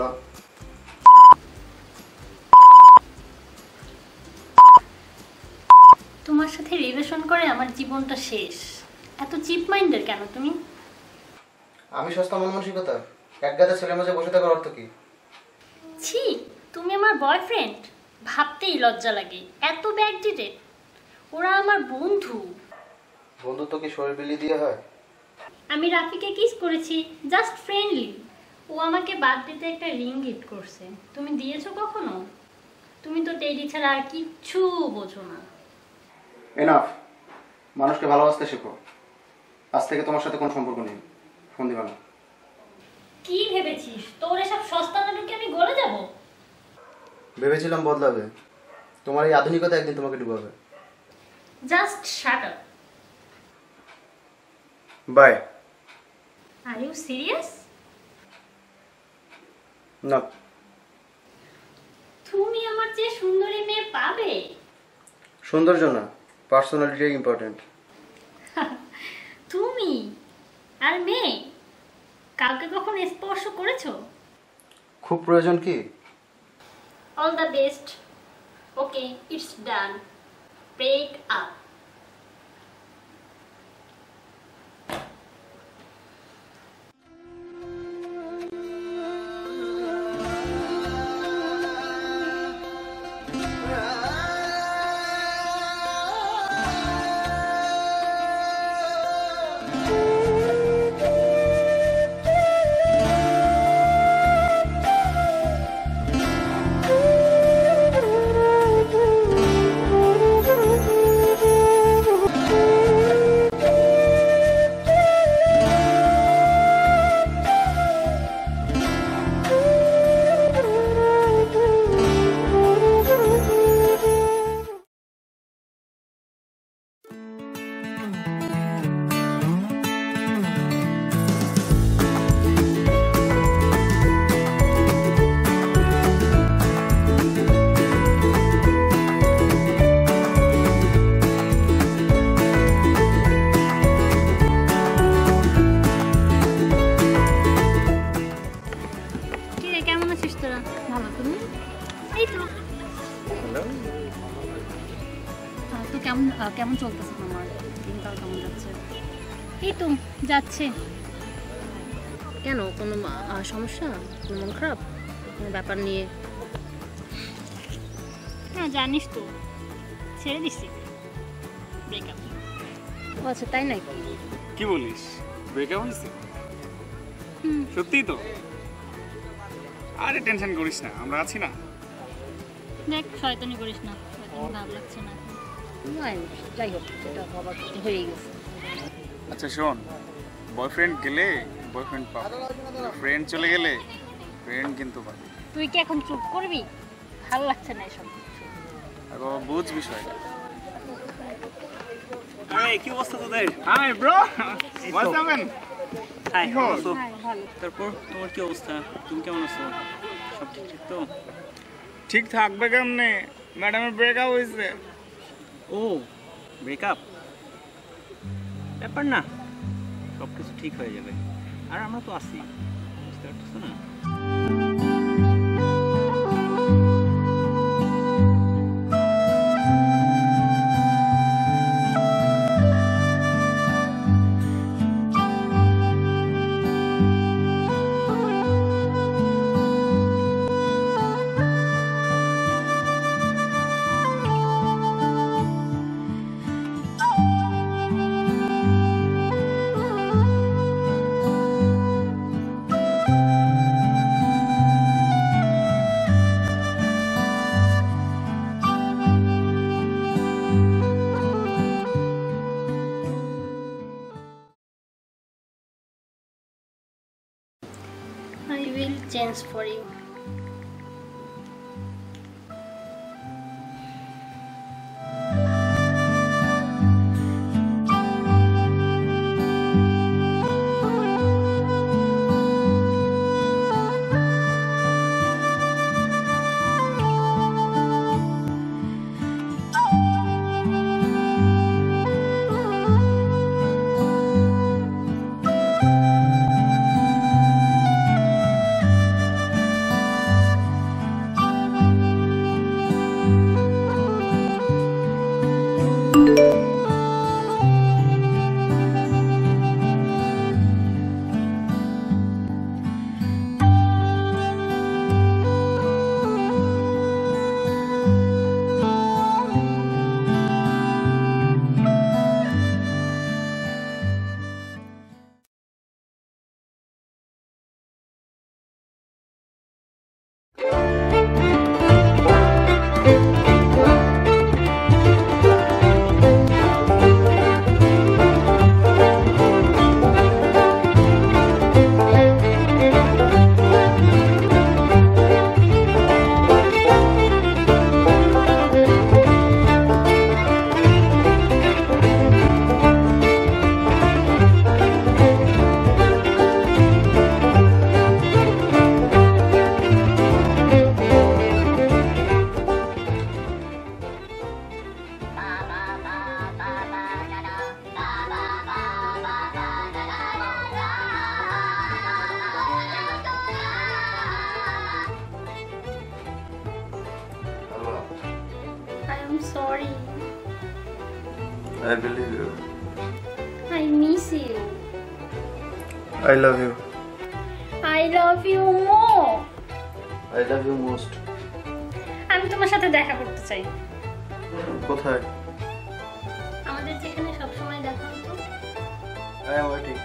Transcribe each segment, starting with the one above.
চলো। তোমার সাথে রিলেশন করে আমার জীবনটা শেষ। এত চিপ মাইন্ডের কেন তুমি? আমি সস্তা মন মানসিকতা, এক গাদা ছেলের মাঝে বসে থাকার অর্থ কি? ছি, তুমি আমার বয়ফ্রেন্ড, ভাবতেই লজ্জা লাগে। এত ব্যাকডেটেড। ওরা আমার বন্ধু। বন্ধুত্ব কি শরীর বিলি দিয়ে হয়? আমি রাফিকে কিস করেছি, জাস্ট ফ্রেন্ডলি। ও আমাকে বার্থডেতে একটা রিং গিফট করছে। তুমি দিয়েছো কখনো? তুমি তো টেডি ছাড়া আর কিচ্ছু বোঝো না। এনাফ, মানুষকে ভালোবাসতে শেখো। আজ থেকে তোমার সাথে কোনো সম্পর্ক নেই, ফোন দিবা না। কি ভেবেছিস তোর এসব সস্তা নাটকে আমি গলে যাব? ভেবেছিলাম বদলাবে, তোমার এই আধুনিকতা একদিন তোমাকে ডুবাবে। Just shut up. Bye. Are you serious? না। তুমি আমার চেয়ে সুন্দরী মেয়ে পাবে? সৌন্দর্য না, পার্সোনালিটি ইম্পর্টেন্ট। তুমি আর মেয়ে কাউকে কখন স্পর্শ করেছো? খুব প্রয়োজন কি? All the best. Okay, it's done. Break up. কেমন আছিস তোরা? ভালো। তুমি? এই তো। তো কেমন কেমন চলতেছে তোমার দিনকাল? কেমন যাচ্ছে? এই তো যাচ্ছে। কেন, কোনো সমস্যা? কোনো মন খারাপ কোনো ব্যাপার নিয়ে? হ্যাঁ, জানিস তো ছেড়ে দিছি, ব্রেকআপ। ও আচ্ছা, তাই নাকি? কি বলিস, ব্রেকআপ হয়েছে? সত্যিই তো? আরে টেনশন করিস না, আমরা আছি না। দেখ, শয়তানি করিস না, শয়তানি ভালো লাগছে না। যাই হোক, এটা বাবা হয়ে গেছে। আচ্ছা শোন, বয়ফ্রেন্ড গেলে বয়ফ্রেন্ড পাবে, ফ্রেন্ড চলে গেলে ফ্রেন্ড কিন্তু পাবে। তুই কি এখন চুপ করবি? ভালো লাগছে না এসব। আর বাবা বুঝ বিষয়টা। আরে কি অবস্থা তোদের? Hi bro, what's happen? Hi, ভালো। তারপর তোমার কি অবস্থা? তুমি কেমন আছো? সব ঠিকঠাক তো? ঠিক থাকবে কেমনে, ম্যাডামের ব্রেকআপ হয়েছে। ও, ব্রেকআপ ব্যাপার না, সব কিছু ঠিক হয়ে যাবে। আর আমরা তো আছি, বুঝতে পারছো না? I will change for you. sorry. I believe you. I miss you. I love you. I love you more. I love you most. আমি তোমার সাথে দেখা করতে চাই। কোথায়? আমাদের যেখানে সব সময় দেখা হতো। I am waiting.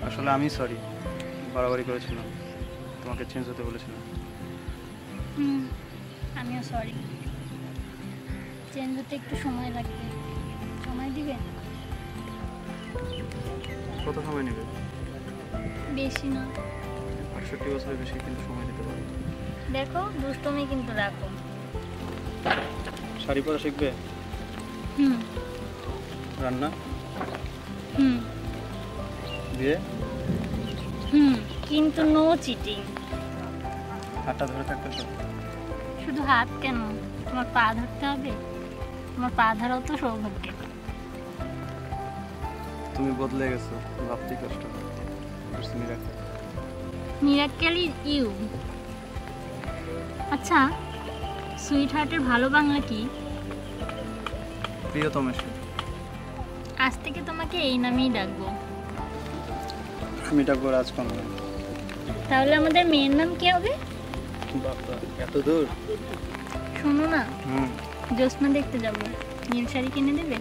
আসলে আমি সরি, বাড়াবাড়ি করেছিলাম, তোমাকে চেঞ্জ হতে বলেছিলাম। আমিও সরি। চেঞ্জ হতে একটু সময় লাগবে, সময় দিবে? কত সময় নেবে? বেশি না। 68 বছরের বেশি কিন্তু সময় দিতে পারবো। দেখো, দুষ্টমি কিন্তু রাখো। শাড়ি পরা শিখবে? হুম রান্না? হুম বিয়ে? হুম, কিন্তু নো চিটিং। হাতটা ধরে থাকতে তো। শুধু হাত কেন, তোমার পা ধরতে হবে। তোমার পা ধরাও তো সৌভাগ্য। তুমি বদলে গেছো, ভাবতেই কষ্ট হয়। Miracle is you. আচ্ছা, সুইট হার্টের ভালো বাংলা কি? প্রিয়তম এসে। আজ থেকে তোমাকে এই নামেই ডাকবো। আমি ডাকবো রাজকন্যা। তাহলে আমাদের মেয়ের নাম কি হবে? বাবা, এত দূর? শোনো না, হুম, জ্যোৎস্না দেখতে যাব, নীল শাড়ি কিনে দেবে?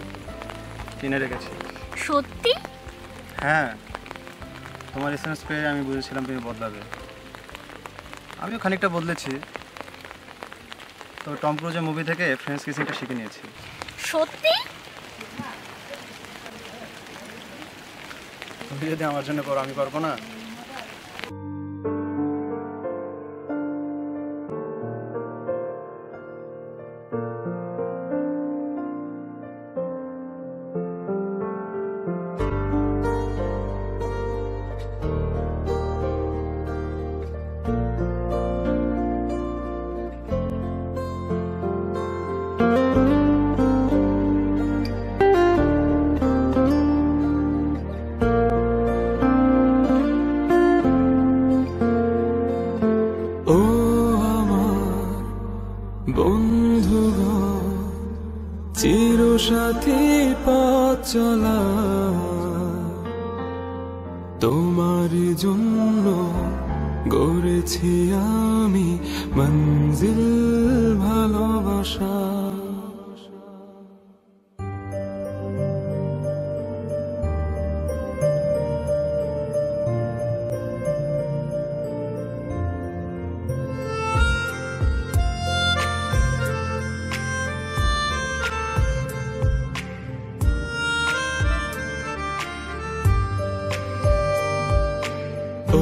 কিনে রেখেছি। সত্যি? হ্যাঁ, তোমার এসএমএস পেয়ে আমি বুঝেছিলাম তুমি বদলাবে। আমিও খানিকটা বদলেছি। তো টম ক্রুজের মুভি থেকে ফ্রেঞ্চ কিসিংটা শিখে নিয়েছি। সত্যি? তুমি যদি আমার জন্য করো, আমি পারবো না? চিরসাথী পথ চলা তোমার জন্য গড়েছি আমি মঞ্জিল ভালোবাসা।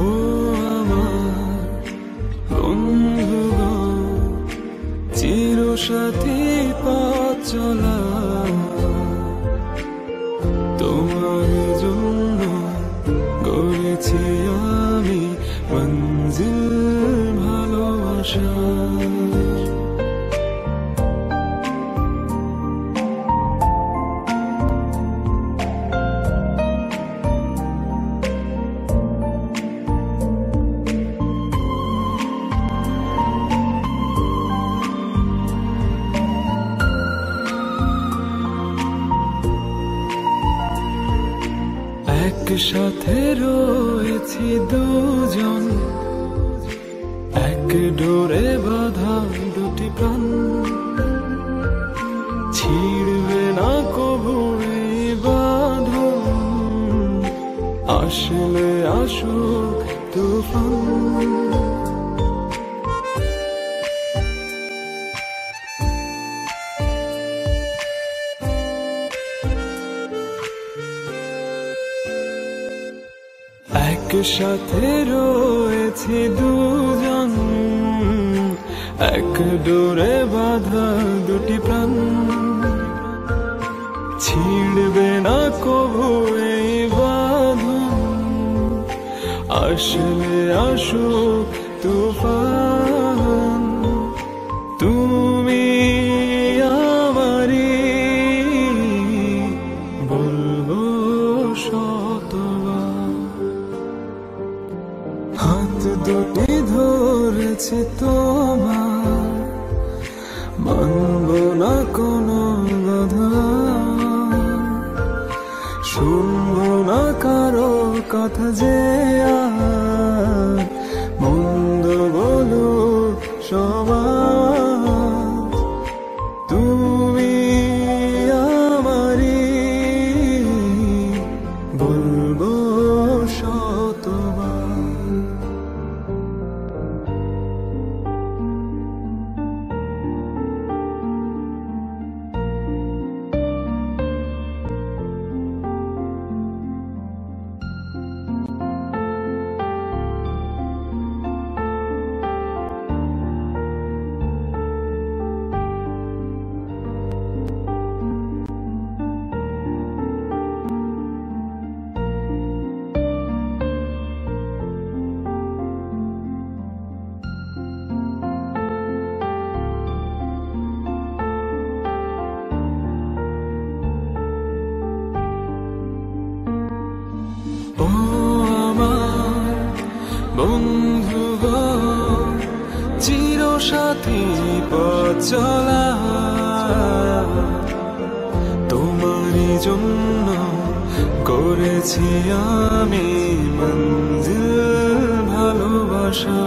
ও আমার বন্ধুগণ, চিরসাথী পথ চলা তোমার জন্য গড়েছি আমি মঞ্জিল ভালোবাসা। একসাথে রয়েছি দুজন, এক ডোরে বাঁধা দুটি প্রাণ, ছিড়বে না কবু এই আসলে আসুক তুফান। একসাথে রয়েছি দুজন, এক ডোরে বাঁধা দুটি প্রাণ, ছিড়বে না কভু এই বাঁধন, আসলে আসুক তুফান। তুমি আমারি বলবো শতবার, হাত দুটি ধরেছে তোমার, মানব না কোনো বাধা, শুনব না কারো কথা যে আর মন্দ বলুক সমাজ। তুমি আমারি বলবো শতবার। ও আমার বন্ধুগণ, চিরসাথী পথ চলা, তোমারই জন্য করেছি আমি মঞ্জিল ভালোবাসা।